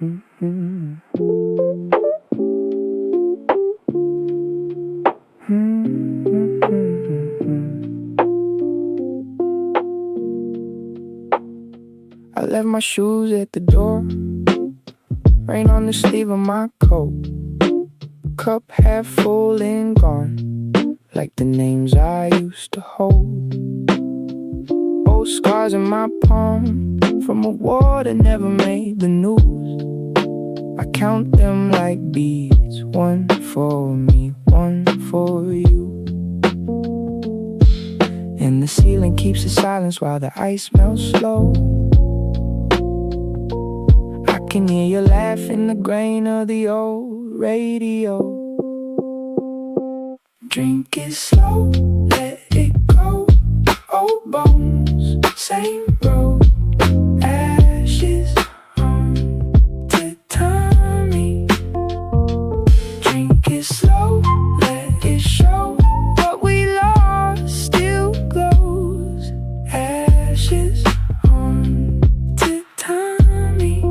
I left my shoes at the door, rain on the sleeve of my coat, cup half full and gone, like the names I used to hold. Old scars in my palm from a war that never made the news. I count them like beads, one for me, one for you. And the ceiling keeps the silence while the ice melts slow. I can hear you laugh in the grain of the old radio. Drink it slow, let it go. Old bones, same road. Ashes on tatami. Drink it slow, let it show. What we lost still glows. Ashes on tatami.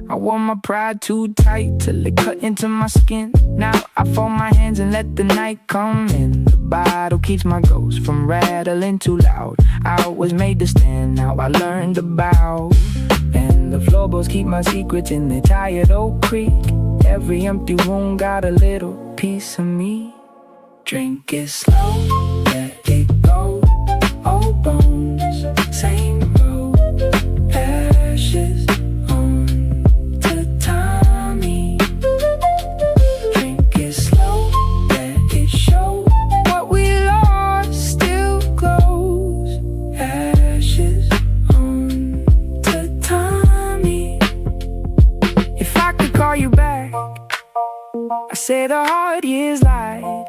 I wore my pride too tight till it cut into my skin. Now I fold my hands and let the night come in. The bottle keeps my ghost from rattling too loud. I was made to stand, now I learned to bow. And the floorboards keep my secrets in their tired old creek. Every empty room got a little piece of me. Drink it slow, let it go. Old bones, same road. Ashes on tatami. Drink it slow, let it show. What we lost still glows. Ashes on tatami. If I could call you back, I say the hard years lied.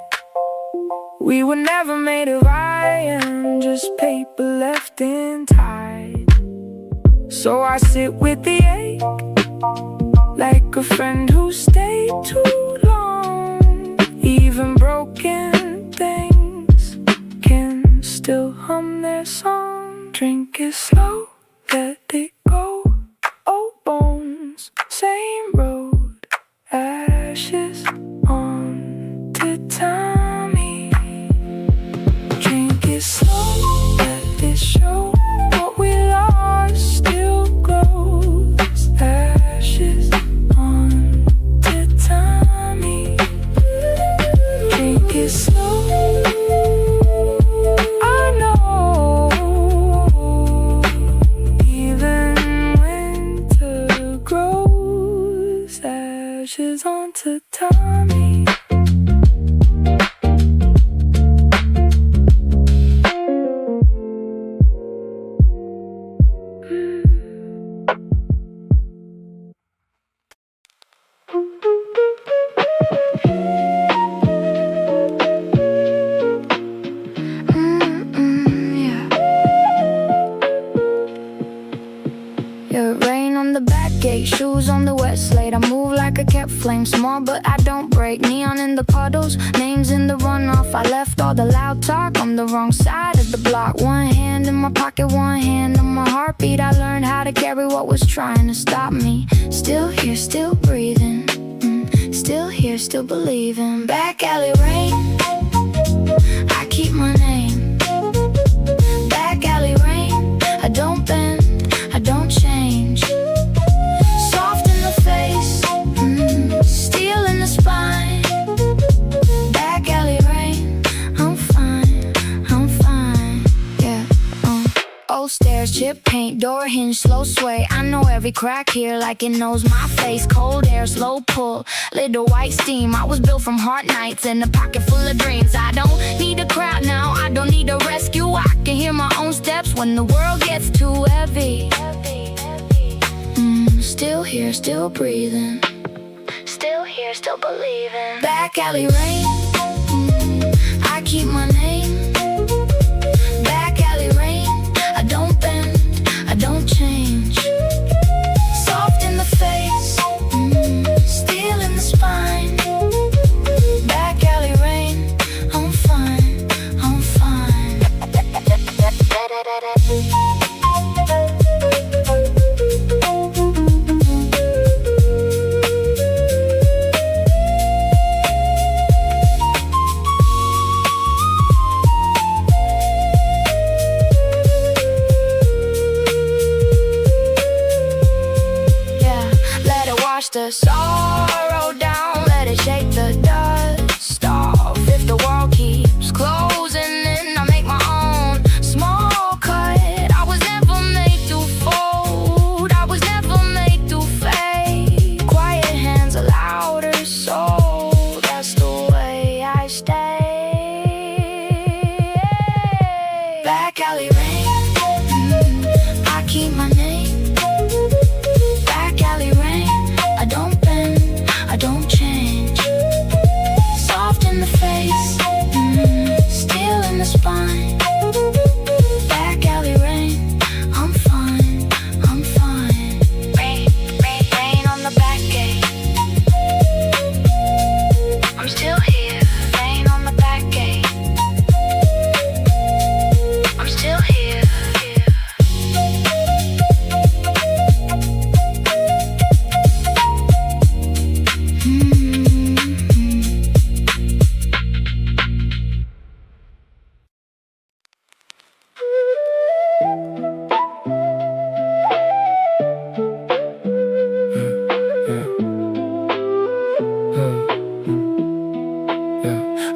We were never made of iron, just paper left in tied. So I sit with the ache, like a friend who stayed too long. Even broken things can still hum their song. Drink it slow, let it go. Old bones, same road. Ashes on tatami. Drink it slow, let it show. What we lost still glows. Ashes on tatami. Drink it slow. I know even winter grows. Ashes on tatami. Rain on the back gate, shoes on the wet slate. I move like a kept flame, small but I don't break. Neon in the puddles, names in the runoff. I left all the loud talk on the wrong side of the block. One hand in my pocket, one hand on my heartbeat. I learned how to carry what was trying to stop me. Still here, still breathing. Still here, still believing. Back alley rain, I keep my name. Back alley rain, I don't bend, I don't change. Soft in the face, steel in the spine. Back alley rain, I'm fine, yeah. Old stairs, chip paint, door hinge, slow sway. I know every crack here like it knows my face. Cold air, slow pull, little white steam. I was built from hard nights in a pocket full of dreams. I don't need a crowd now, I don't need a rescue. I can hear my own steps when the world gets too heavy. Still here, still breathing. Still here, still believing. Back alley rain, I keep my name. Back alley rain, I don't bend, I don't change. Soft in the face, steel in the spine. Back alley rain, I'm fine, I'm fine. wash the sorrow down, let it shake the dust off. If the world keeps closing in, I make my own small cut. I was never made to fold, I was never made to fade. Quiet hands, a louder soul, that's the way I stay. Back alley rain, I keep my name. Back alley rain, I don't bend, I don't change. Soft in the face, steel in the spine. Back alley rain, I'm fine, I'm fine. Rain, rain, rain on the back gate, I'm still here. Rain on the back gate, I'm still here.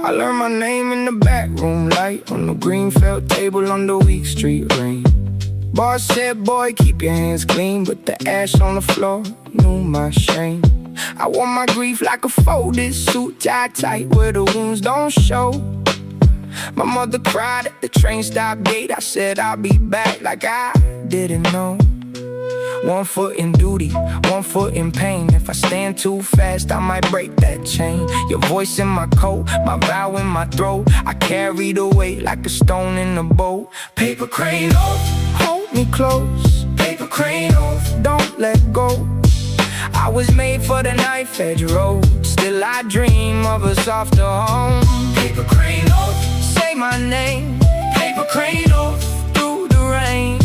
I learned my name in the back room light on the green felt table on the weak street rain. Boss said, boy, keep your hands clean, but the ash on the floor knew my shame. I wore my grief like a folded suit, tied tight where the wounds don't show. My mother cried at the train stop gate. I said I'll be back like I didn't know. One foot in duty, one foot in pain. If I stand too fast, I might break that chain. Your voice in my coat, my vow in my throat. I carry the weight like a stone in a boat. Paper crane off, hold me close. Paper crane off, don't let go. I was made for the knife edge road. Still I dream of a softer home. Paper crane off, say my name. Paper crane off, through the rain.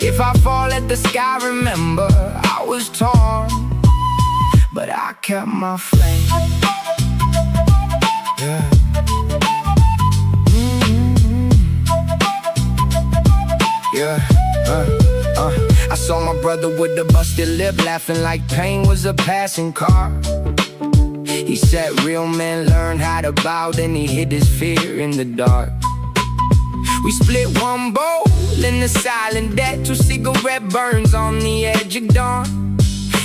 If I fall at the sky, remember I was torn, but I kept my flame. Yeah. Yeah. I saw my brother with a busted lip, laughing like pain was a passing car. He said real men learn how to bow, then he hid his fear in the dark. We split one bowl in the silent debt, 2 cigarette burns on the edge of dawn.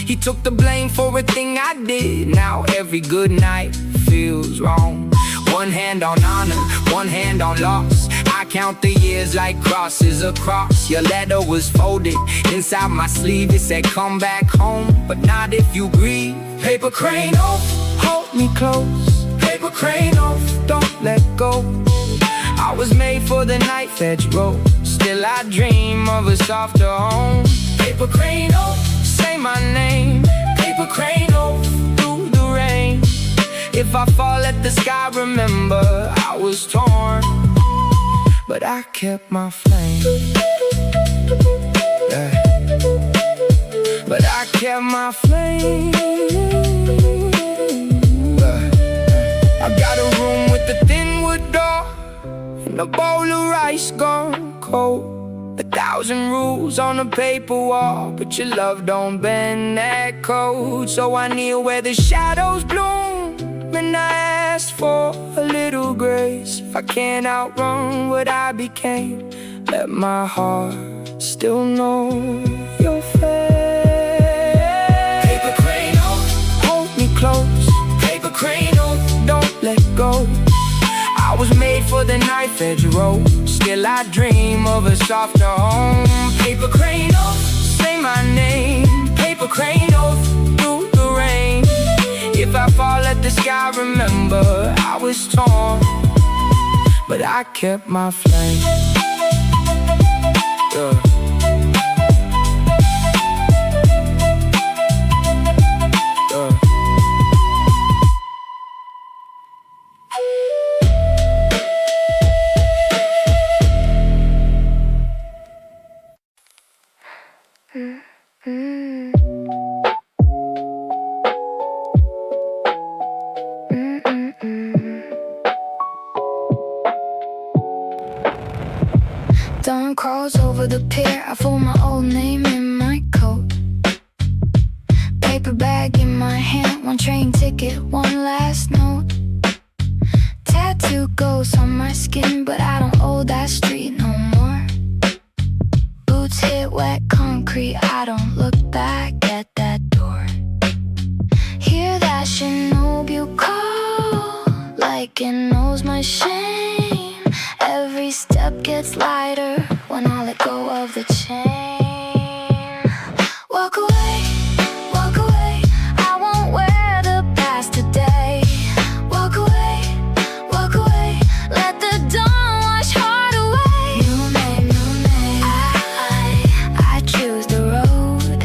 He took the blame for a thing I did. Now every good night feels wrong. One hand on honor, one hand on loss. I count the years like crosses across. Your letter was folded inside my sleeve. It said come back home, but not if you grieve. Paper crane off, hold me close. Paper crane off, don't let go. I was made for the knife edge road. Still I dream of a softer home. Paper crane off, say my name. Paper crane off, through the rain. If I fall at the sky, remember I was torn, but I kept my flame. Yeah. But I kept my flame. I got a room with a thin wood door and a bowl of rice gone cold. 1,000 rules on a paper wall, but your love don't bend that code. So I kneel where the shadows bloom, and I ask for a little grace. If I can't outrun what I became, let my heart still know your face. Paper crane off, hold me close. Paper crane off, don't let go. I was made for the knife edge road. Still I dream of a softer home. Paper crane off, say my name. Paper crane off, through the rain. If I fall at the sky, remember I was torn, but I kept my flame. Yeah. Dawn crawls over the pier. I fold my old name in my coat. Paper bag in my hand, one train ticket, one last note. Tattoo goes on my skin, but I don't owe that street no more. Boots hit wet concrete, I don't look back at that door. Hear that Shinobu call, like it knows my shame. Every step gets lighter when I let go of the chain. Walk away, I won't wear the past today. Walk away, let the dawn wash heart away. New name, I choose the road.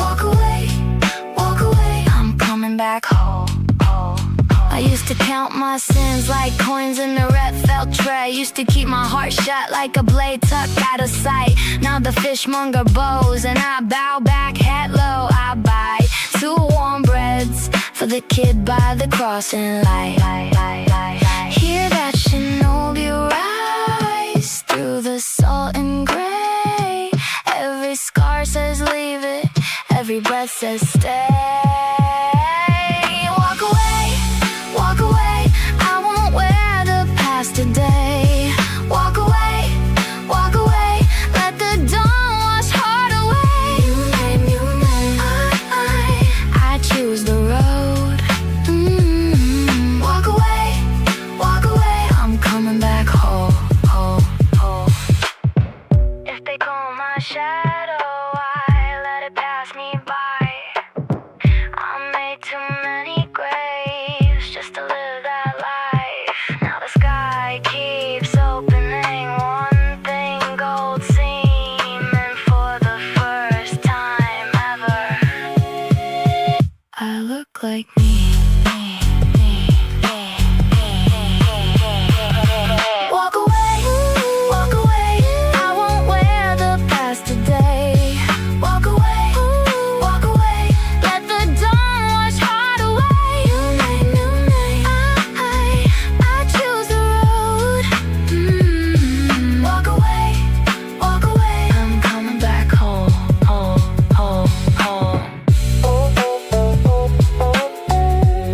Walk away, I'm coming back home. I used to count my sins like coins in a red felt tray. Used to keep my heart shut like a blade tucked out of sight. Now the fishmonger bows and I bow back head low. I buy 2 warm breads for the kid by the crossing light. Hear that shinobi rise through the salt and gray. Every scar says leave it, every breath says stay. Walk away, I won't wear the past today. Walk away, let the dawn wash heart away. New name, I choose the road. Walk away, I'm coming back home. If they call my shadow, I let it pass me by. I made too many graves just to live that life. Now the sky keeps opening, one thing gold seeming for the first time ever. I look like me. Walk away, I won't wear the past today. Walk away, let the dawn wash heart away. New name, I choose the road. Walk away, I'm coming back home.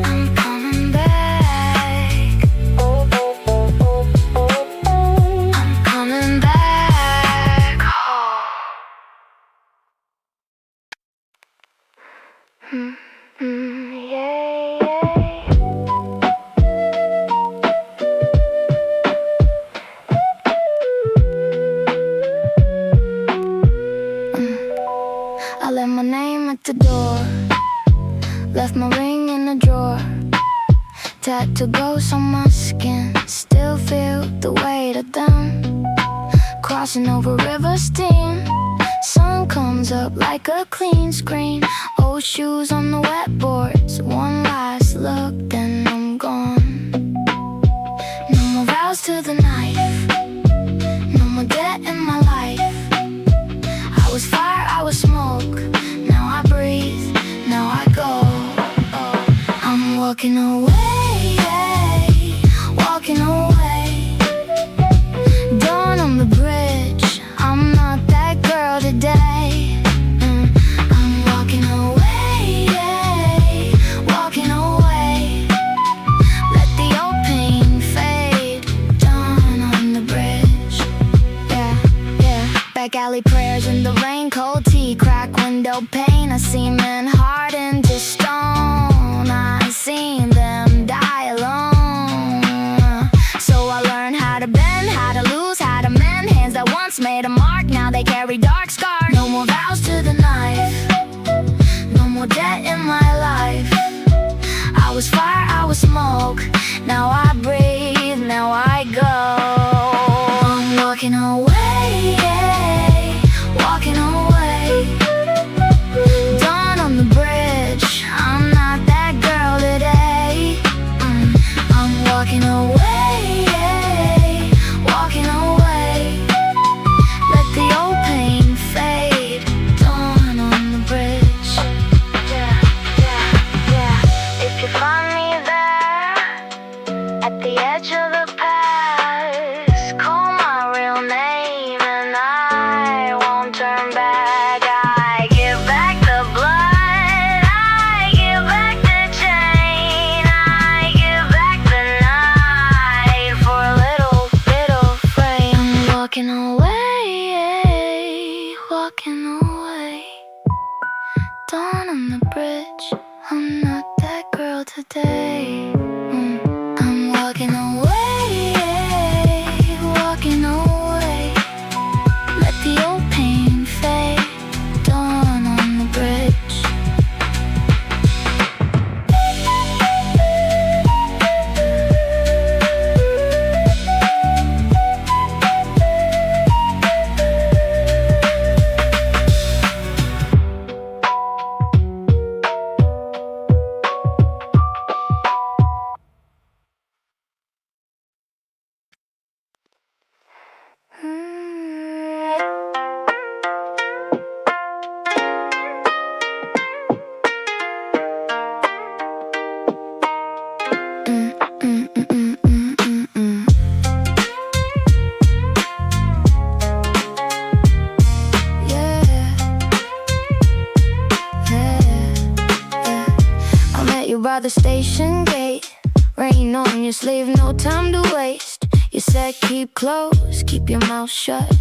I'm coming back. I'm coming back home. Yeah. I left my name at the door, left my ring in the drawer. Tattoo ghosts on my skin, still feel the weight of them. Crossing over river steam, sun comes up like a clean screen. Old shoes on the wet boards, one last look, then I'm gone. No more vows to the knife, no more debt in my life. I was fire, I was smoke, now I breathe, now I go. I'm walking away, walking away. Dawn on the bridge, I'm not that girl today. I'm walking away, walking away. Let the old pain fade. Dawn on the bridge, yeah. Back alley prayers in the raincoat tea, crack window pane. I see men hardened to stone. I seen them die alone. So I learned how to bend, how to lose, how to mend. Hands that once made a mark, now they carry dark scars. No more vows to the knife, no more debt in my life. I was fire, I was smoke, now I breathe, now I go. I'm walking away, walking away. Dawn on the bridge, I'm not that girl today. bridge. I'm not that girl today. I'm walking away, walking away. Let the old pain fade. Dawn on the bridge. By the station gate, rain on your sleeve, no time to waste. You said keep close, keep your mouth shut.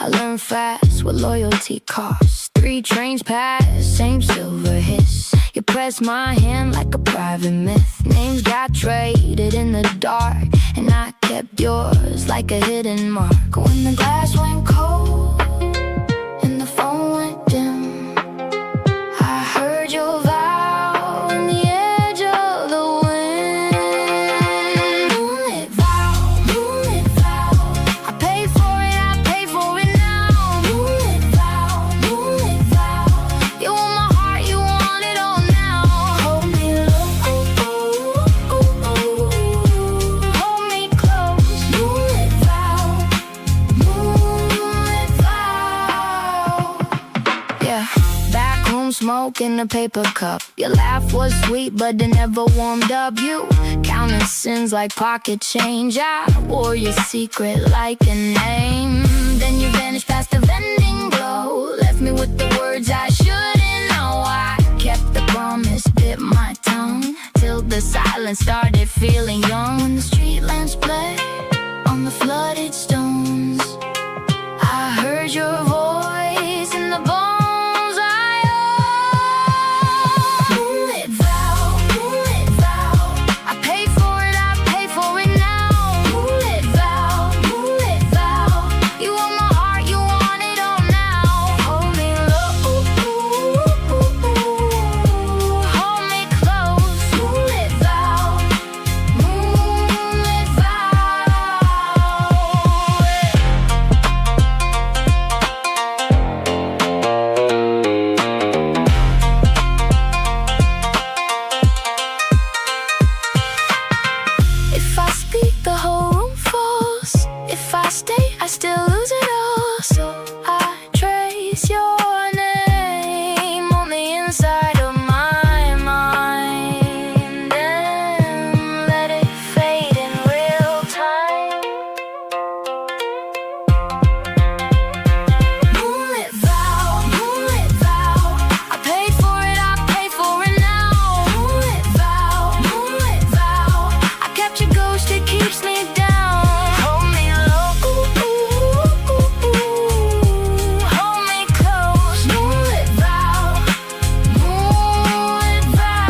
I learned fast what loyalty costs. 3 trains pass, same silver hiss. You pressed my hand like a private myth. Names got traded in the dark, and I kept yours like a hidden mark. When the glass went cold and the phone went dim, I heard your vow in the edge of the wind. Moonlit vow, moonlit vow. I paid for it, I pay for it now. Moonlit vow, moonlit vow. You want my heart, you want it all now. Hold me low, hold me close. Moonlit vow, moonlit vow. Yeah, back room smoke in a paper cup. Your laugh was sweet, but it never warmed up. You counted sins like pocket change. I wore your secret like a name. Then you vanished past the vending glow. Left me with the words I shouldn't know. I kept the promise, bit my tongue, till the silence started feeling young. When the street lamps play on the flooded stones, I heard your voice in the bones I own. Moonlit vow, moonlit vow. I paid for it, I pay for it now. Moonlit vow, moonlit vow. You want my heart, you want it all now. Hold me low, hold me close. Moonlit vow, moonlit vow. If I speak, the whole room falls. If I stay, I still lose it all. So I trace your name on the inside of my mind and let it fade in real time. Moonlit vow, moonlit vow. I paid for it, I pay for it now. Moonlit vow, moonlit vow. I kept your ghost, it keeps me down. Hold me low, hold me close. Moonlit vow, moonlit vow.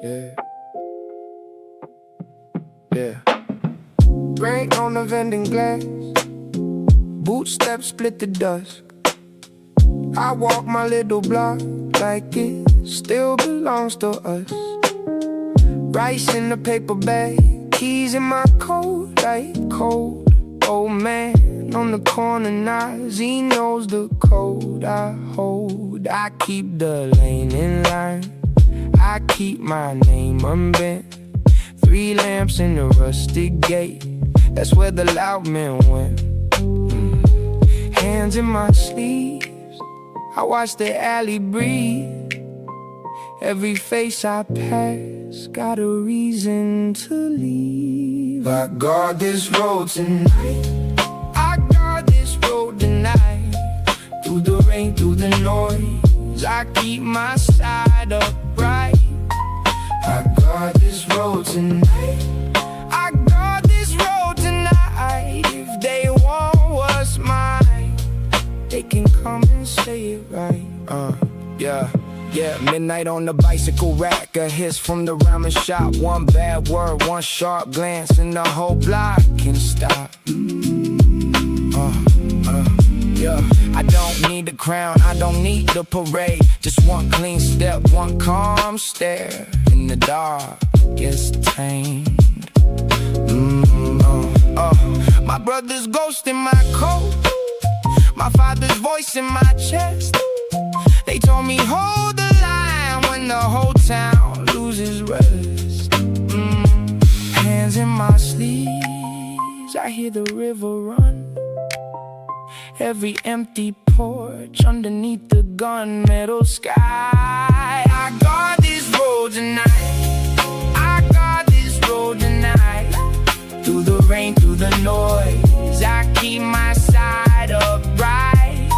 Yeah. Yeah. Rain on the vending glass. Boot steps split the dusk. I walk my little block like it still belongs to us. Rice in the paper bag, keys in my coat like cold. Old man on the corner knives, he knows the code I hold. I keep the lane in line, I keep my name unbent. 3 lamps in the rustic gate, that's where the loud men went. Hands in my sleeves, I watch the alley breathe. Every face I pass got a reason to leave. I guard this road tonight. I guard this road tonight. Through the rain, through the noise, I keep my side upright. I guard this road tonight. I guard this road tonight. If they want what's mine, they can come and say it right. Yeah, midnight on the bicycle rack. A hiss from the ramen shop. One bad word, one sharp glance, and the whole block can stop. Yeah, I don't need the crown, I don't need the parade. Just one clean step, one calm stare. In the dark, gets tamed. My brother's ghost in my coat. My father's voice in my chest. They told me hold the line when the whole town loses rest. Hands in my sleeves, I hear the river run. Every empty porch underneath the gunmetal sky. I guard this road tonight. I guard this road tonight. Through the rain, through the noise, I keep my side upright.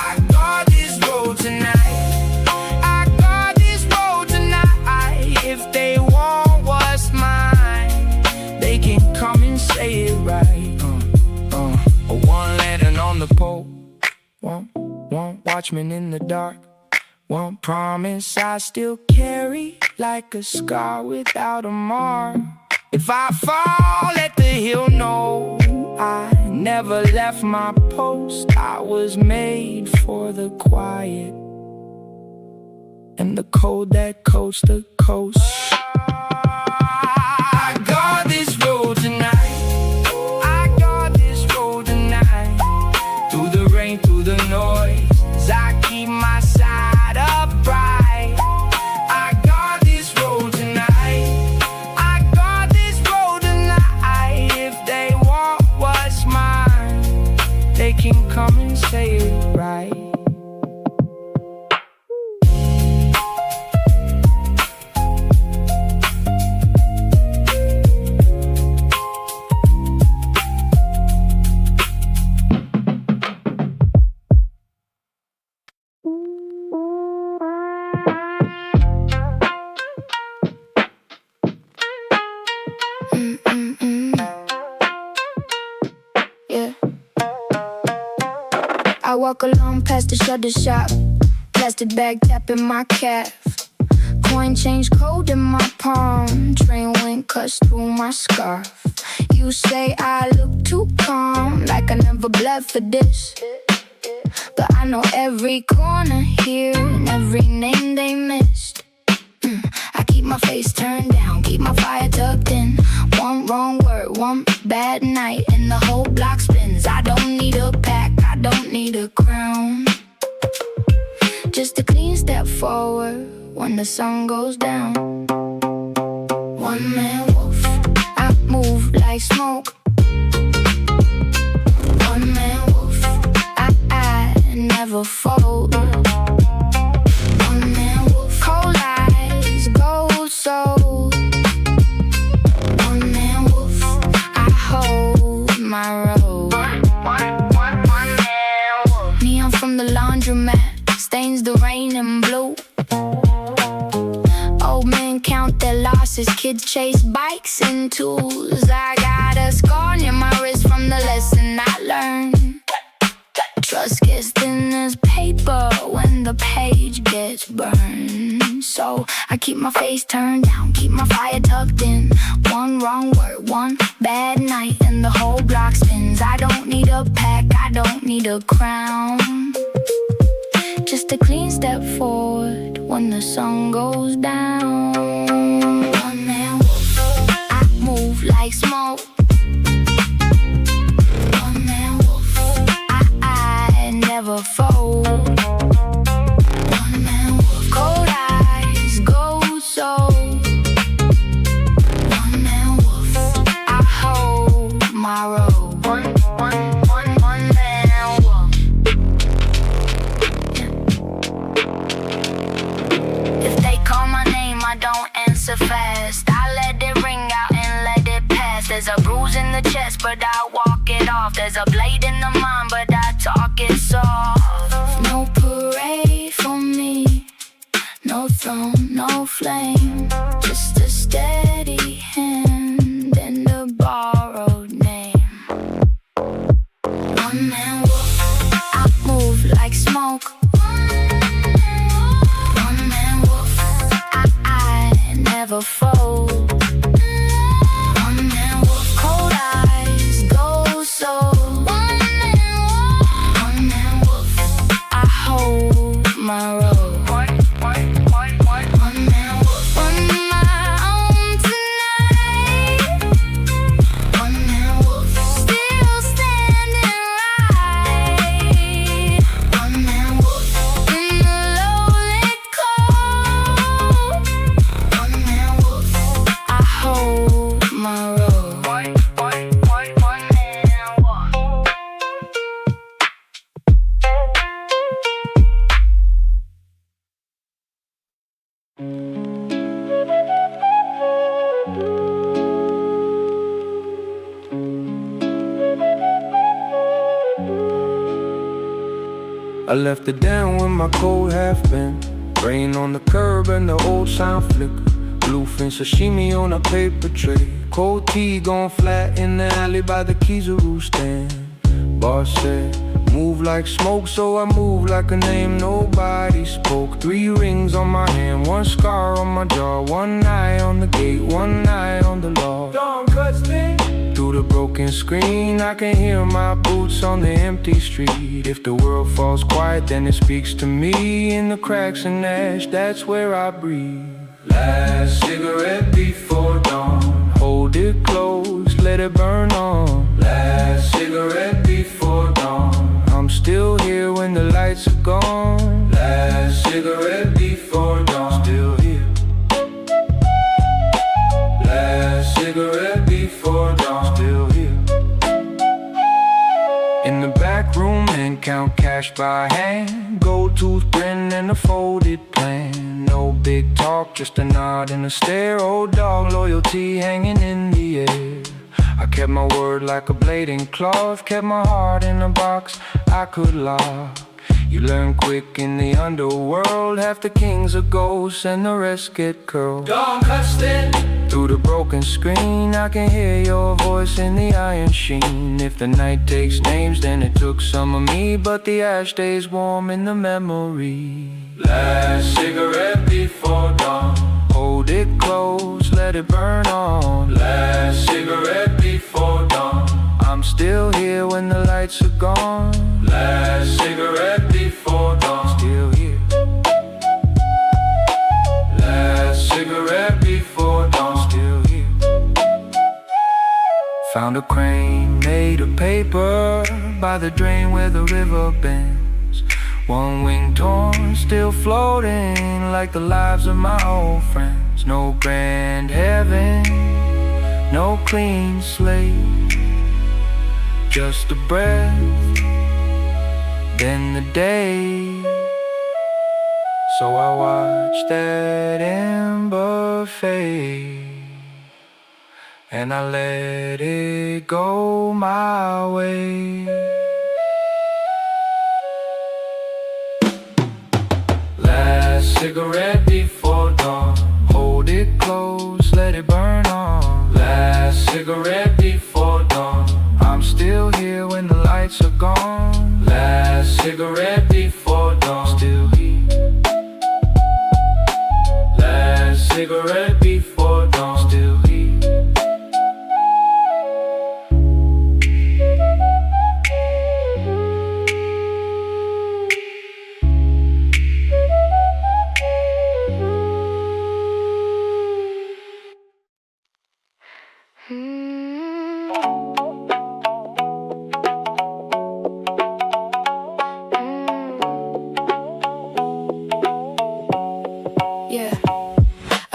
I guard this road tonight. I guard this road tonight. If they want what's mine, they can come and say it right. One lantern on the pole, one watchman in the dark, one promise I still carry like a scar without a mark. If I fall, let the hill know I never left my post. I was made for the quiet and the cold that coats the coast. I guard this road tonight. Through the noise, I keep my side upright. I guard this road tonight. I guard this road tonight. If they want what's mine, they can come and say it right. I walk along past the shutter shop, plastic bag tapping my calf. Coin change cold in my palm, train wind cuts through my scarf. You say I look too calm, like I never bled for this. But I know every corner here and every name they missed. I keep my face turned down, keep my fire tucked in. One wrong word, one bad night, and the whole block spins. I don't need a pack, I don't need a crown. Just a clean step forward when the sun goes down. One man wolf, I move like smoke. One man wolf, I never fold. One man wolf, cold eyes, gold soul. One man wolf, I hold my road. One man wolf. Neon from the laundromat stains the rain in blue. Old men count their losses, kids chase bikes and tools. I got a scar near my wrist from the lesson I learned. Trust gets thin as paper when the page gets burned. So I keep my face turned down, keep my fire tucked in. One wrong word, one bad night, and the whole block spins. I don't need a pack, I don't need a crown. Just a clean step forward when the sun goes down. One man wolf, I move like smoke. One man wolf, I never fold. One man wolf, cold eyes, gold soul. One man wolf, I hold my road. One man wolf. If they so fast. I let it ring out and let it pass. There's a bruise in the chest, but I walk it off. There's a blade in the mind, but I talk it soft. No parade for me, no throne, no flame, just a steady hand and a borrowed name. One man wolf, I move like smoke. One man wolf, I never fold. One man wolf, cold eyes, go so. One man wolf, I hold my road. I left it down with my coat half bent. Rain on the curb and the old sign flicker. Bluefin sashimi on a paper tray. Cold tea gone flat in the alley by the Kisaragi stand. Boss said, move like smoke, so I moved like a name nobody spoke. 3 rings on my hand, 1 scar on my jaw, 1 eye on the gate, 1 eye on the law. Dawn cuts me through the broken screen. I can hear my boots on the empty street. If the world falls quiet, then it speaks to me. In the cracks and ash, that's where I breathe. Last cigarette before dawn. Hold it close, let it burn on. Last cigarette before dawn. I'm still here when the lights are gone. Last cigarette before dawn. Still here. Last cigarette before dawn. Still here. In the back room and count cash by hand. Gold tooth grin and a folded plan. No big talk, just a nod and a stare. Old dog loyalty hanging in the air. I kept my word like a blade in cloth. Kept my heart in a box I could lock. You learn quick in the underworld. Half the kings are ghosts and the rest get curled. Dawn cuts thin through the broken screen. I can hear your voice in the iron sheen. If the night takes names, then it took some of me. But the ash stays warm in the memory. Last cigarette before dawn. Hold it close, let it burn on. Last cigarette before dawn. I'm still here when the lights are gone. Last cigarette before dawn. Still here. Last cigarette before dawn. Still here. Found a crane made of paper by the drain where the river bends. 1 wing torn, still floating like the lives of my old friends. No grand heaven, no clean slate, just a breath, then the day. So I watched that ember fade, and I let it go my way. Last cigarette before dawn. Hold it close, let it burn on. Last cigarette before dawn. I'm still here when the lights are gone. Last cigarette before dawn. Still here. Last cigarette before dawn. Still here.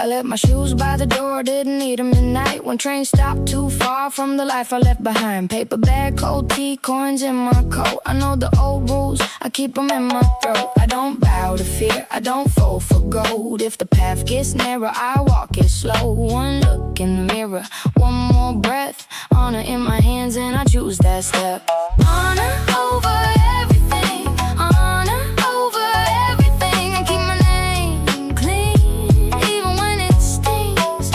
I left my shoes by the door, didn't need them at night. When train stopped too far from the life I left behind. Paper bag, cold tea, coins in my coat. I know the old rules, I keep them in my throat. I don't bow to fear, I don't fall for gold. If the path gets narrow, I walk it slow. One look in the mirror, one more breath. Honor in my hands and I choose that step. Honor over everything, honor over everything. I keep my name clean, even when it stings.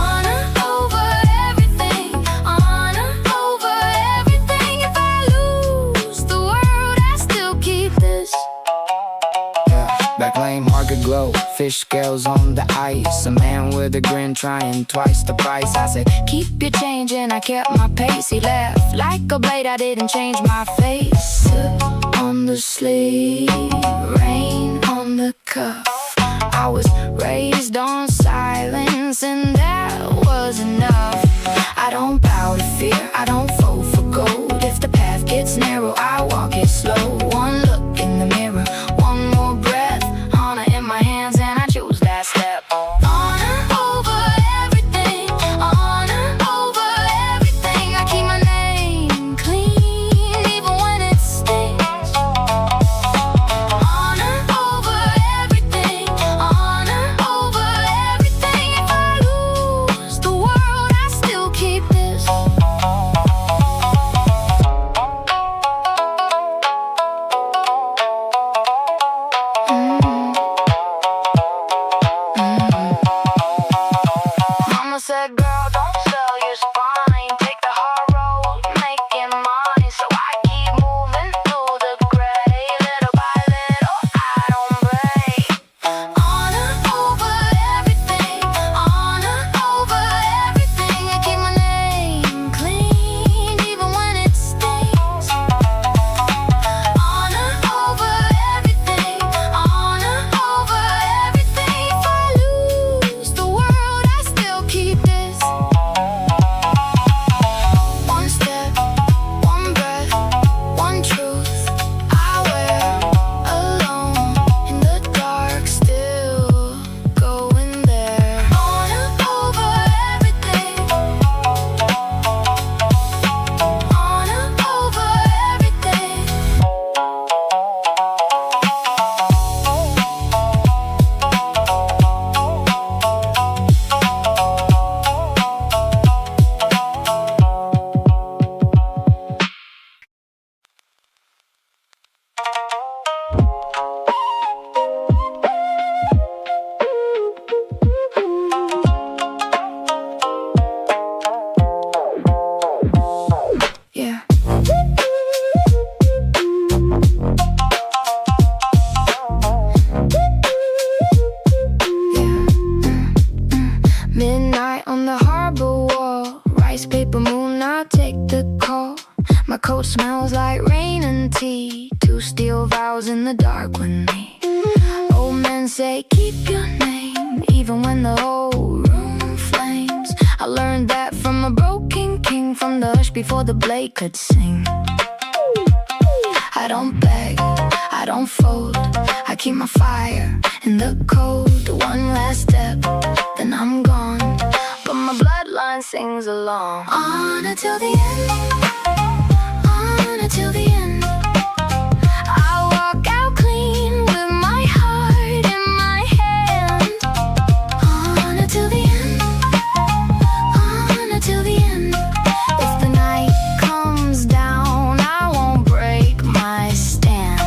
Honor over everything, honor over everything. If I lose the world, I still keep this. Back lane, market glow, fish scales on the ice. A man with a grin trying twice the price. I said, Keep your change and I kept my pace. He laughed like a blade, I didn't change my face. Sip on the sleeve, rain on the cuff. I was raised on silence and that was enough. I don't bow to fear, I don't fall for gold. If the path gets narrow, I walk it slow. One look in the mirror, one more breath. Honor in my hands and I choose that step. Honor over everything, honor over everything. I keep my name clean, even when it stings. Honor over everything, honor over everything. If I lose the world, I still keep this. Mama said, girl, don't sell your spine. Take the hard road, making money. So I keep moving through the gray. Little by little, I don't break. Honor over everything, honor over everything. I keep my name clean, even when it stings. Honor over everything, honor over everything. If I lose the world, I still keep this. One step, one breath, one truth. I wear alone in the dark, still going there. Honor over everything, honor over everything. Yeah. Midnight on the harbor wall, rice paper moon, I'll take the call. My coat smells like rain and tea. Two steel vows in the dark with me. Old men say keep your name, even when the whole room flames. I learned that from a broken king, from the hush before the blade could sing. I don't beg, I don't fold, I keep my fire in the cold. One last step, then I'm gone, but my bloodline sings along. On until the end, on until the end. I walk out clean with my heart in my hand. On until the end, on until the end. If the night comes down, I won't break my stand.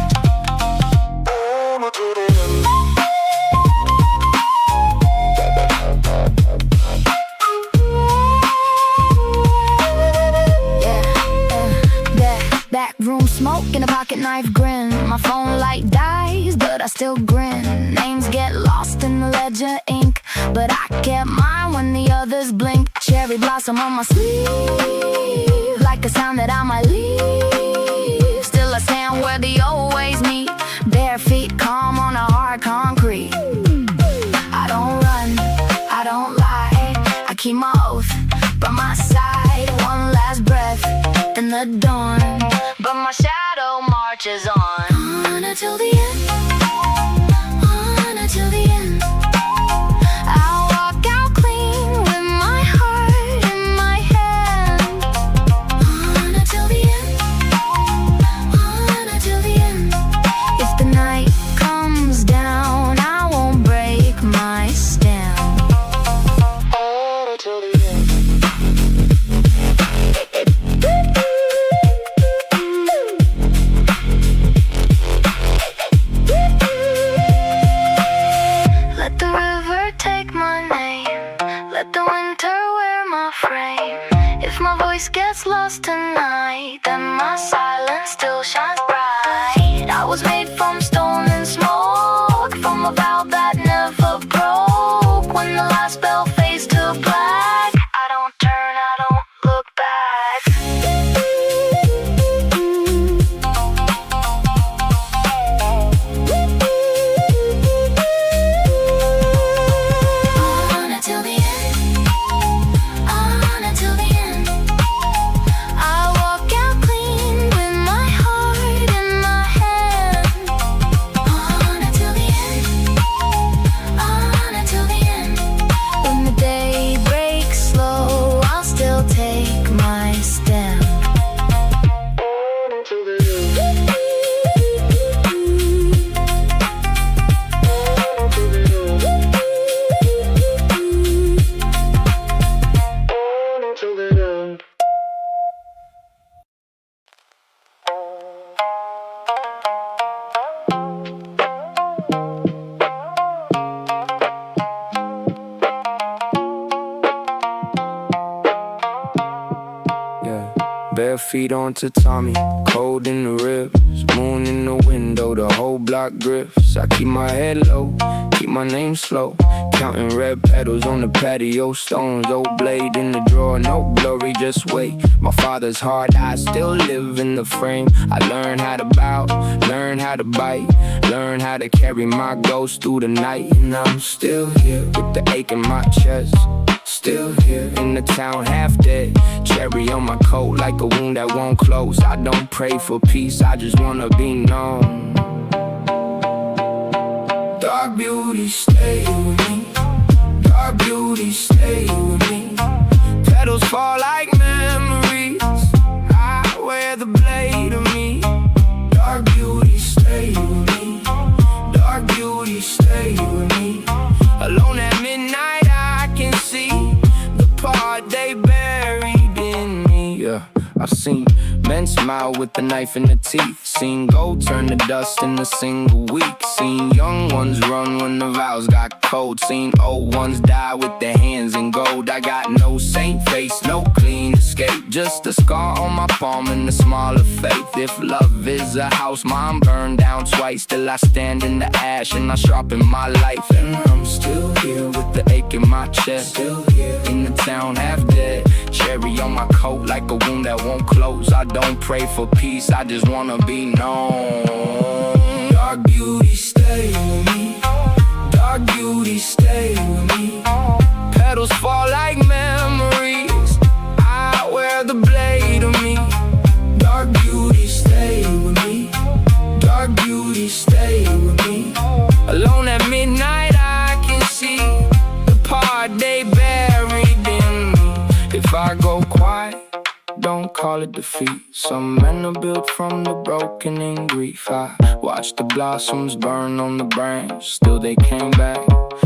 Back room smoke and a pocket knife grin. My phone light dies, but I still grin. Names get lost in the ledger ink, but I kept mine when the others blink. Cherry blossom on my sleeve, like a sign that I might leave. Still I stand where the old ways meet, bare feet calm on a hard concrete. I don't run, I don't lie, I keep my oath by my side. One last breath in the dawn, but my shadow marches on. On until the end, on until the end. voice gets lost tonight, then my silence still shines bright. I was made from stone and smoke, from a vow that never broke. When the last bell fades to black, I don't turn, I don't look back. On until the end, on until the end. I walk out clean with my heart in my hand. On until the end, on until the end. When the day breaks slow, I'll still take my stand. On until the end. On until the end. Yeah, bare feet on tatami, cold in the ribs, moon in the window, the whole block drifts. I keep my head low, keep my name slow, counting red petals on the patio, stones, old blade in the drawer, no glory, just wait. My father's hard eyes still live in the frame. I learned how to bow, learn how to bite, learn how to carry my ghost through the night. And I'm still here with the ache in my chest. Still here in the town, half dead. Cherry on my coat like a wound that won't close. I don't pray for peace, I just wanna be known. Dark beauty, stay with me. Dark beauty, stay with me. Petals fall like memories. I wear the blade of me. Dark beauty, stay with me. Dark beauty, stay with me. Alone at midnight, I can see the part they buried in me. Yeah, I've seen men smile with the knife in the teeth. Seen gold turn to dust in a single week. Seen young ones run when the vows got cold. Seen old ones die with their hands in gold. I got no saint face, no clean escape. Just a scar on my palm and a smile of faith. If love is a house, mine burned down twice. Still I stand in the ash and I sharpen my life. And I'm still here with the ache in my chest. Still here in the town, half dead. Cherry on my coat like a wound that won't close. I don't pray for peace, I just wanna be known. Dark beauty, stay with me. Dark beauty, stay with me. Petals fall like memories. I wear the blade of me. Dark beauty, stay with me. Dark beauty, stay with me. Alone at midnight, I can see the part they buried in me. If I go quiet, don't call it defeat. Some men are built from the broken in grief. I watched the blossoms burn on the branch. Still they came back,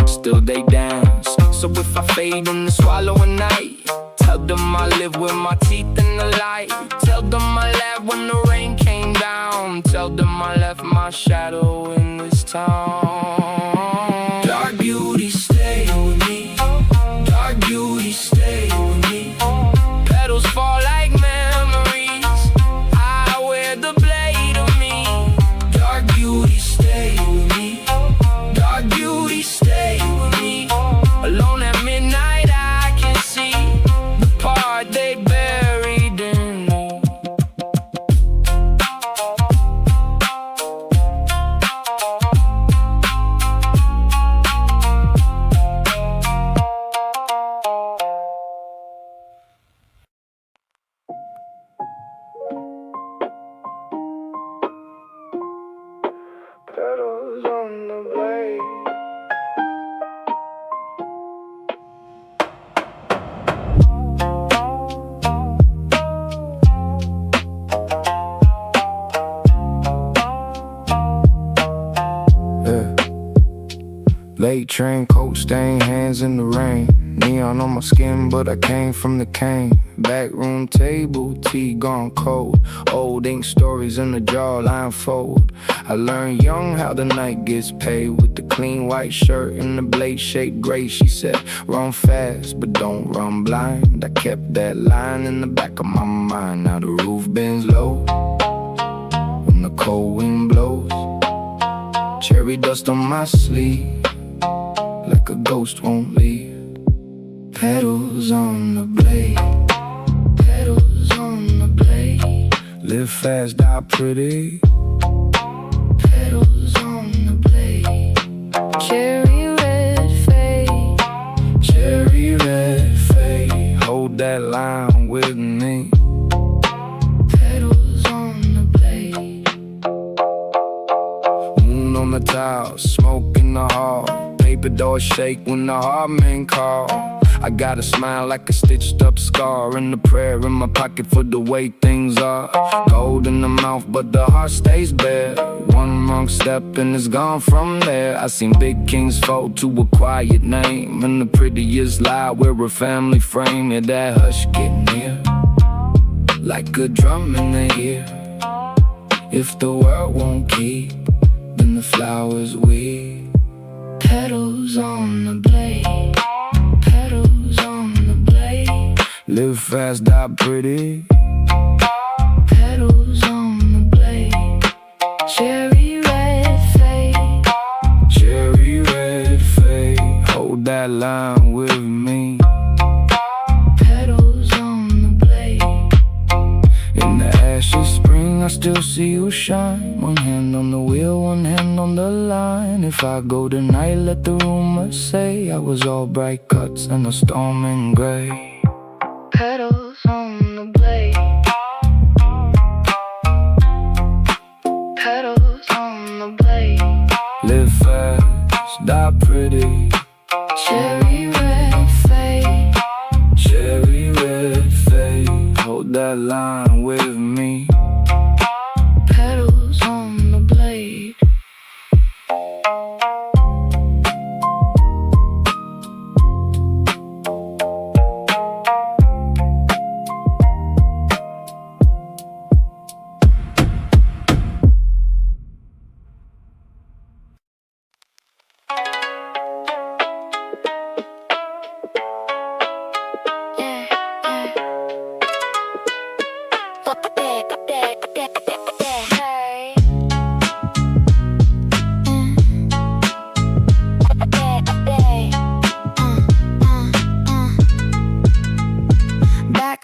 still they dance. So if I fade in the swallow at night, tell them I live with my teeth in the light. Tell them I laughed when the rain came down. Tell them I left my shadow in this town. Dark beauty, stay with me. Dark beauty, stay with me. Petals fall like memories. I wear the blade of me. Dark beauty, stay with me. Dark beauty, stay with me. Alone at midnight, I can see the part they buried in me. Petals on the blade. Yeah. Late train coat stain, hands in the rain. Neon on my skin, but I came from the cane. Backroom table, tea gone cold. Old ink stories in the jawline fold. I learned young how the night gets paid. With the clean white shirt and the blade-shaped gray. She said, run fast, but don't run blind. I kept that line in the back of my mind. Now the roof bends low when the cold wind blows. Cherry dust on my sleeve, like a ghost won't leave. Petals on the blade, petals on the blade. Live fast, die pretty. Petals on the blade. Cherry red fade, cherry red fade. Hold that line with me. Petals on the blade. Moon on the tile, smoke in the hall. Paper doors shake when the hard men call. I got a smile like a stitched up scar, and a prayer in my pocket for the way things are. Gold in the mouth, but the heart stays bare. One wrong step and it's gone from there. I seen big kings fall to a quiet name, and the prettiest lie we're a family frame. Yeah, that hush get near, like a drum in the ear. If the world won't keep, then the flowers weep. Petals on the blade, petals on the blade. Live fast, die pretty. Petals on the blade. Cherry red fade, cherry red fade. Hold that line with me. Petals on the blade. In the ashes spring, I still see you shine. One hand on the wheel, one hand on the line. If I go tonight, let the rumors say I was all bright cuts and a storm in gray. Petals on the blade, petals on the blade. Live fast, die pretty. Cherry red fade, cherry red fade. Hold that line with me. Petals on the blade.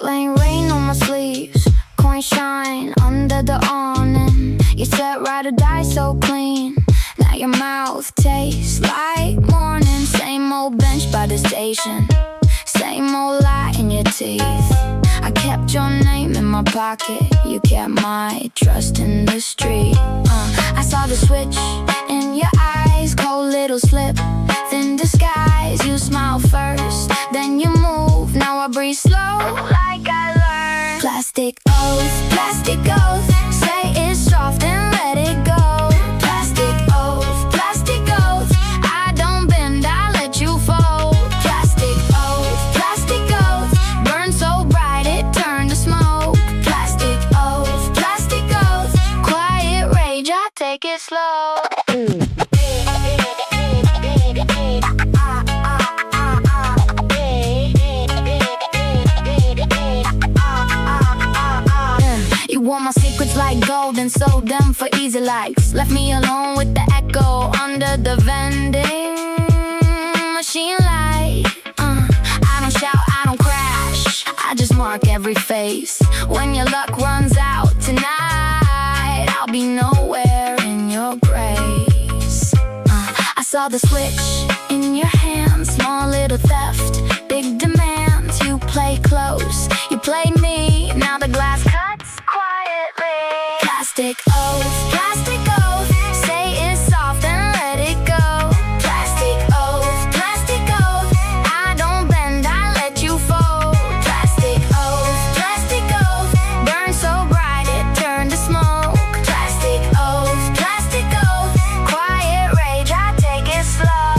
Lane rain on my sleeves, coin shine under the awning. You said ride or die so clean. Now your mouth tastes like morning. Same old bench by the station, same old lie in your teeth. I kept your name in my pocket, you kept my trust in the street. I saw the switch in your eyes, cold little slip, thin disguise. You smile first, then you move. Now I breathe slow, like I learned. Plastic oath, say it's soft and let it go. Plastic oath, I don't bend, I let you fold. Plastic oath, burn so bright it turned to smoke. Plastic oath, quiet rage, I take it slow. You want my secrets like gold and sold them for easy likes. Left me alone with the echo under the vending machine light. I don't shout, I don't crash, I just mark every face. When your luck runs out tonight, I'll be nowhere in your grace. I saw the switch in your hand, small little theft, big demands. You play close, you play me, now the glass cuts quietly. Plastic oath, say it's soft and let it go. Plastic oath, I don't bend, I let you fold. Plastic oath, burn so bright it turned to smoke. Plastic oath, quiet rage, I take it slow.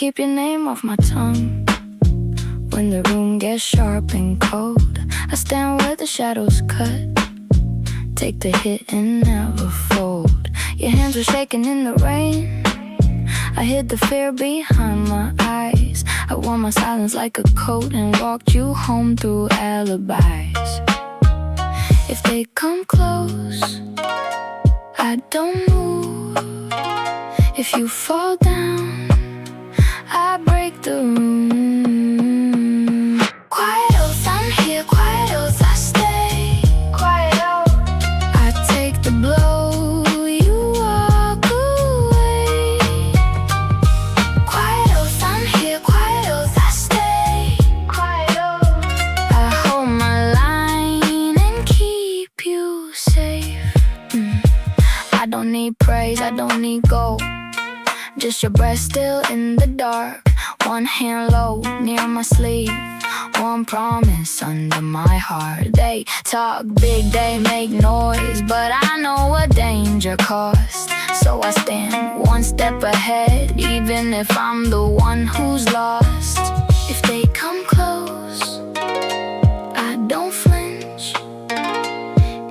keep your name off my tongue. When the room gets sharp and cold, I stand where the shadows cut. Take the hit and never fold. Your hands were shaking in the rain. I hid the fear behind my eyes. I wore my silence like a coat and walked you home through alibis. If they come close, I don't move. If you fall down, I break the room. Quiet oath, I'm here, quiet oath, I stay. Quiet oath, I take the blow, you walk away. Quiet oath, I'm here, quiet oath, I stay. Quiet oath, I hold my line and keep you safe. I don't need praise, I don't need gold. Just your breath still in the dark. One hand low near my sleeve. One promise under my heart. They talk big, they make noise, but I know what danger costs. So I stand one step ahead, even if I'm the one who's lost. If they come close, I don't flinch.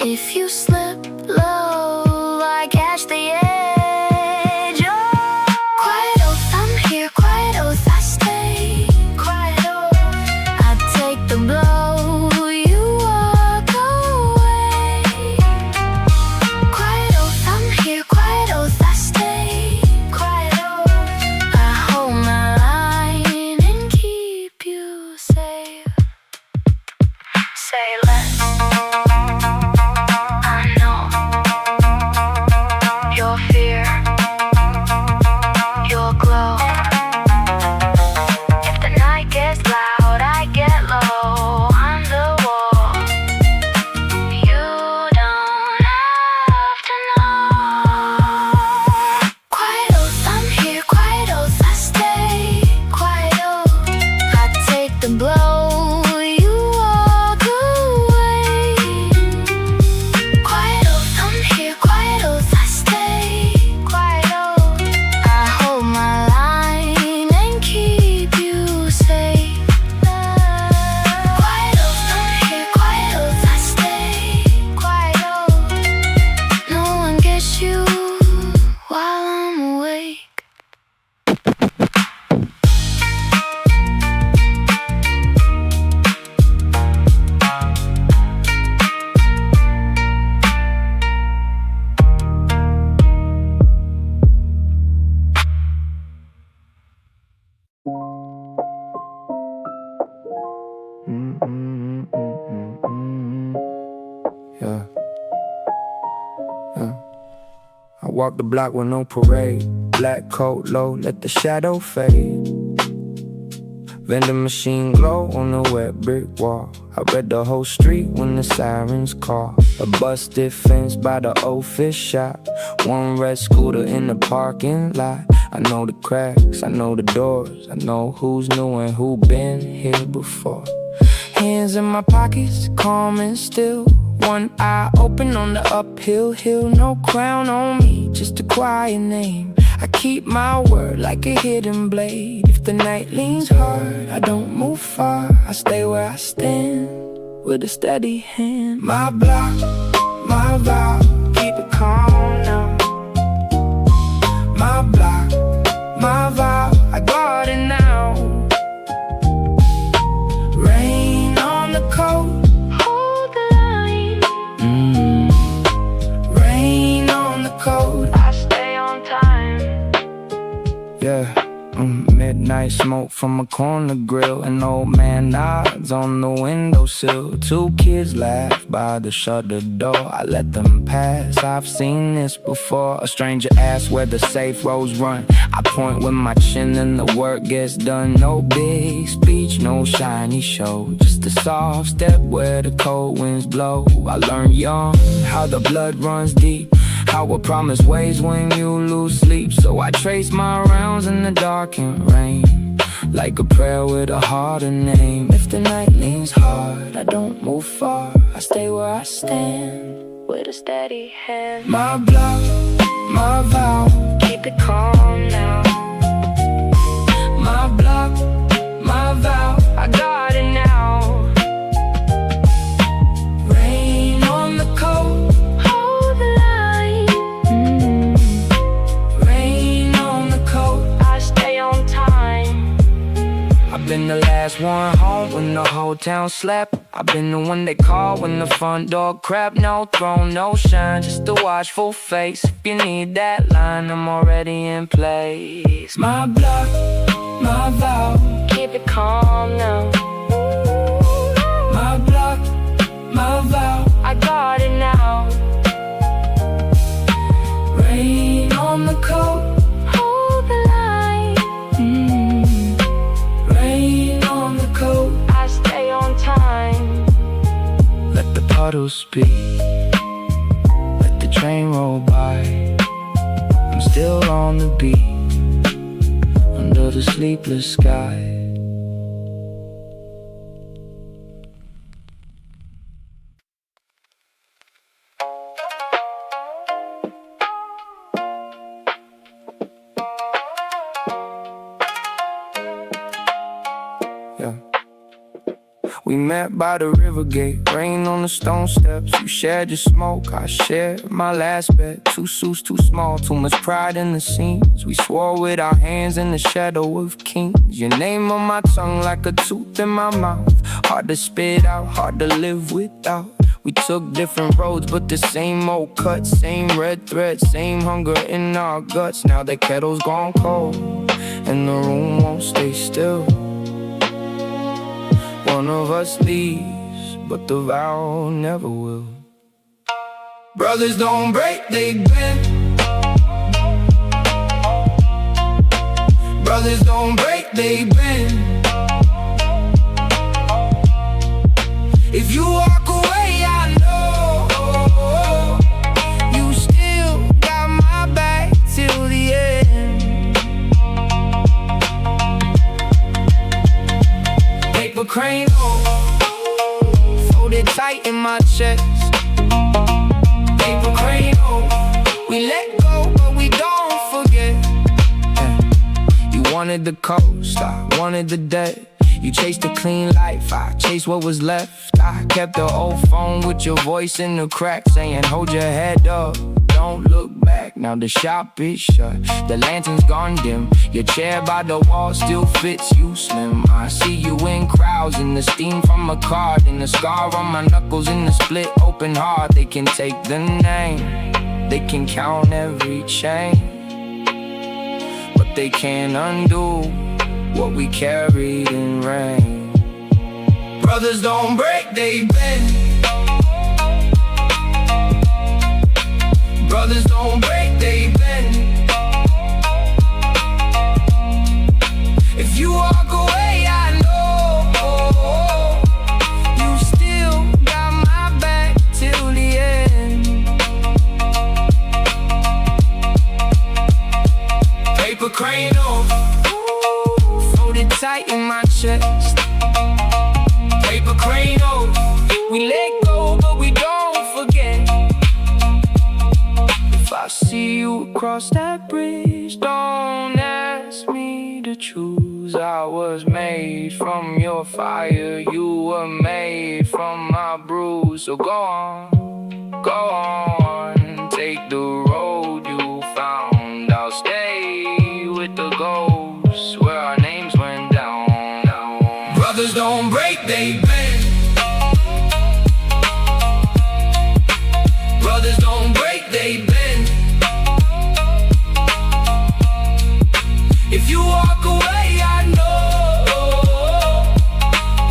If you slip low, I catch the edge. Walk the block with no parade. Black coat low, let the shadow fade. Vending machine glow on the wet brick wall. I read the whole street when the sirens call. A busted fence by the old fish shop. One red scooter in the parking lot. I know the cracks, I know the doors. I know who's new and who been here before. Hands in my pockets, calm and still. One eye open on the uphill hill. No crown on me, just a quiet name. I keep my word like a hidden blade. If the night leans hard, I don't move far. I stay where I stand, with a steady hand. My block, my vow, keep it calm now. My block, my vow, I got it now. Rain on the coat, hold the line. Rain on the coat, I stay on time. yeah. Midnight smoke from a corner grill. An old man nods on the windowsill. Two kids laugh by the shuttered door. I let them pass, I've seen this before. A stranger asks where the safe roads run. I point with my chin and the work gets done. No big speech, no shiny show. Just a soft step where the cold winds blow. I learned young how the blood runs deep. How a promise weighs when you lose sleep. So I trace my rounds in the dark and rain, like a prayer with a harder name. If the night leans hard, I don't move far. I stay where I stand, with a steady hand. My block, my vow, keep it calm now. whole town slept. I've been the one they call when the front door crap. No throne, no shine, just a watchful face. If you need that line, I'm already in place. My block, my vow, keep it calm now. My block, my vow, I got it now. Rain on the coat, hold the line. Rain on the coat, I stay on time. Let the puddles speak, let the train roll by. I'm still on the beat, under the sleepless sky. We met by the river gate, rain on the stone steps. You shared your smoke, I shared my last bet. Two suits too small, too much pride in the scenes. We swore with our hands in the shadow of kings. Your name on my tongue like a tooth in my mouth. Hard to spit out, hard to live without. We took different roads, but the same old cut. Same red thread, same hunger in our guts. Now the kettle's gone cold, and the room won't stay still. One of us leaves, but the vow never will. Brothers don't break, they bend. Brothers don't break, they bend. If you walk away, I know you still got my back till the end. Paper crane, folded tight in my chest. Paper crane, we let go, but we don't forget. You wanted the coast, I wanted the debt. You chased a clean life, I chased what was left. I kept the old phone with your voice in the crack, saying hold your head up, don't look back. Now the shop is shut, the lantern's gone dim. Your chair by the wall still fits you slim. I see you in crowds, in the steam from a card, in the scar on my knuckles, in the split open heart. They can take the name, they can count every chain, but they can't undo what we carried in rain. Brothers don't break, they bend. Brothers don't break, they bend. If you walk away, I know you still got my back till the end. Paper crane tight in my chest. Paper crane, we let go, but we don't forget. If I see you across that bridge, don't ask me to choose. I was made from your fire, you were made from my bruise. So go on, take the road you found. I'll stay with the ghosts where our names went down. Brothers don't break, they bend. Brothers don't break, they bend. If you walk away, I know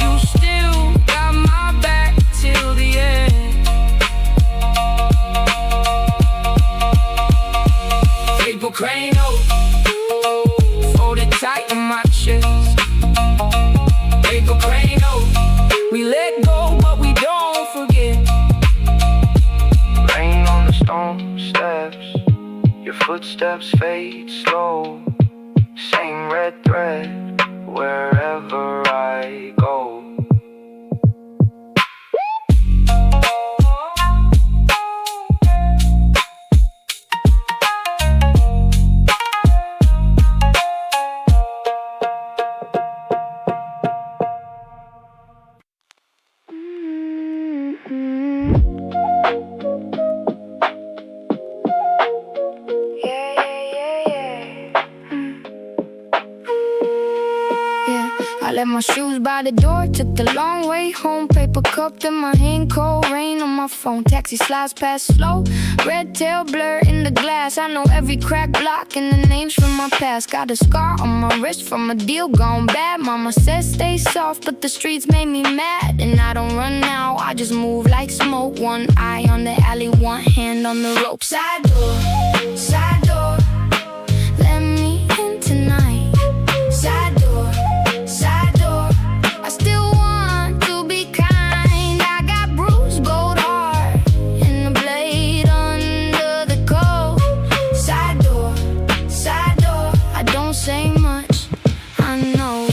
you still got my back till the end. Paper crane, folded tight in my chest. Paper crane, we let go, but we don't forget. Rain on the stone steps, your footsteps fade slow. Same red thread wherever I go. I left my shoes by the door, took the long way way home, paper cup in my hand, cold rain on my phone. Taxi slides past slow, red tail blur in the glass. I know every crack block and the names from my past. Got a scar on my wrist from a deal gone bad. Mama says stay soft, but the streets made me mad. And I don't run now, I just move like smoke. One eye on the alley, one hand on the rope. Side door, side door, let me in tonight. Side door, side door, I still want to be kind. I got bruised gold heart and the blade under the coat. Side door, I don't say much, I know.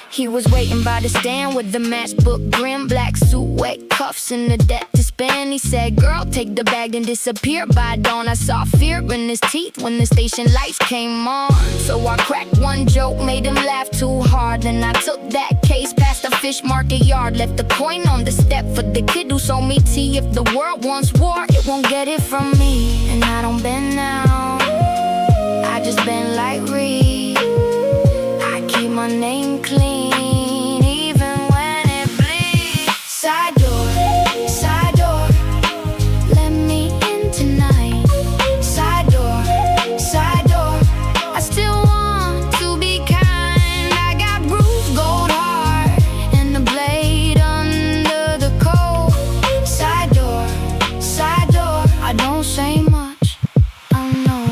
He was waiting by the stand with the matchbook grin, black suit, wet cuffs, and the debt to spend. He said, girl, take the bag, then disappeared. By dawn, I saw fear in his teeth when the station lights came on. So I cracked one joke, made him laugh too hard. Then I took that case past the fish market yard, left the coin on the step for the kid who sold me tea. If the world wants war, it won't get it from me. And I don't bend now, I just bend like Reed. I keep my name clean, even when it bleeds. Side door, let me in tonight. Side door, I still want to be kind. I got bruised gold heart and the blade under the coat. Side door, I don't say much, I know.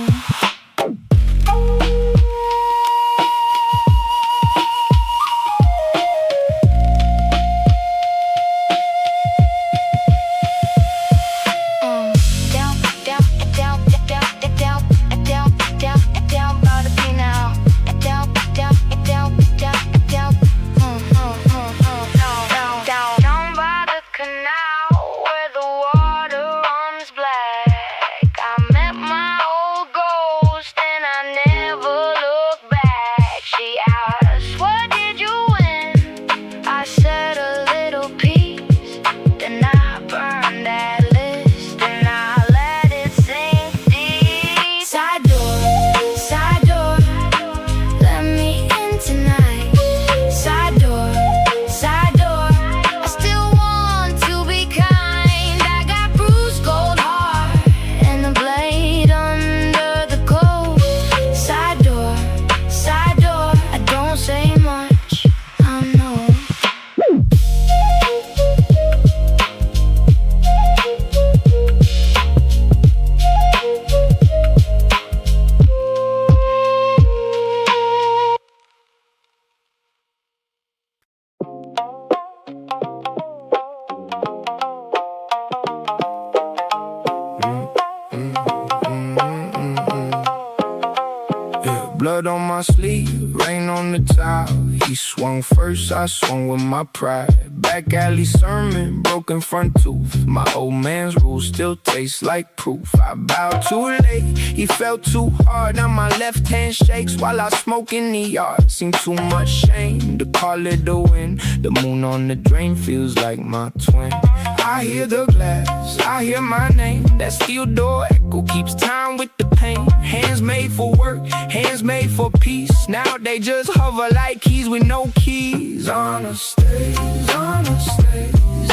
Blood on my sleeve, rain on the towel. He swung first, I swung with my pride. Back alley sermon, broken front tooth. My old man's rules still taste like proof. I bowed too late, he fell too hard. Now my left hand shakes while I smoke in the yard. Seen too much shame to call it a win. The moon on the drain feels like my twin. I hear the glass, I hear my name. That steel door echo keeps time with the pain. Hands made for work, hands made for peace. Now they just hover like keys with no keys. On a stage,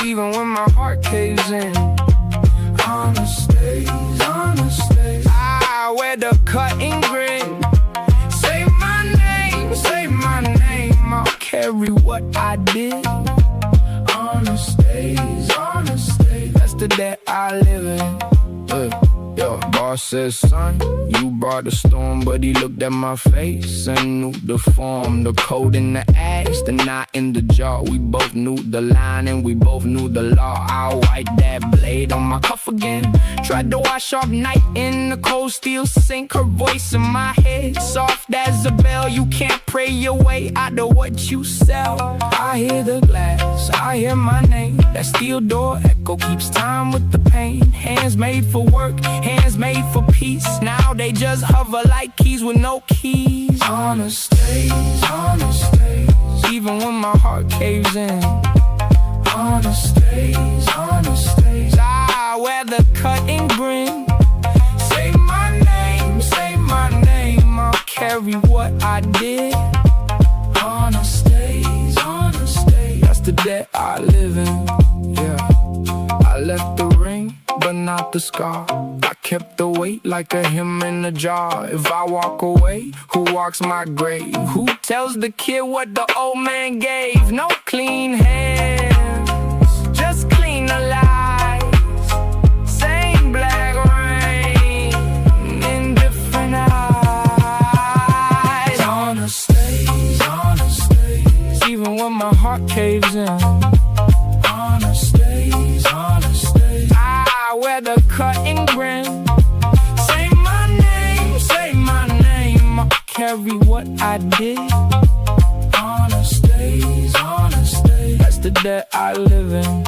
even when my heart caves in. On a stage, I wear the cutting grin. Say my name, I'll carry what I did. On a stage, that's the day I live in. Yo, boss says, son, you brought the storm, but he looked at my face and knew the form, the code in the ass, the knot in the jaw. We both knew the line and we both knew the law. I'll wipe that blade on my cuff again. Tried to wash off night in the cold steel sink. Her voice in my head, soft as a bell. You can't pray your way out of what you sell. I hear the glass, I hear my name. That steel door echo keeps time with the pain. Hands made for work, hands made for peace. Now they just hover like keys with no keys. On a stage, even when my heart caves in. On a stage, I wear the cutting grin. Say my name, I'll carry what I did. On a stage, that's the day I live. live in. Yeah, I left the ring, but not the scar. I kept the weight like a hymn in a jar. If I walk away, who walks my grave? Who tells the kid what the old man gave? No clean hands, just clean the lies. Same black rain in different eyes. On the stage, even when my heart caves in. On the stage, I wear the cutting grin. Say my name, I carry what I did. On the stage, that's the debt I live in.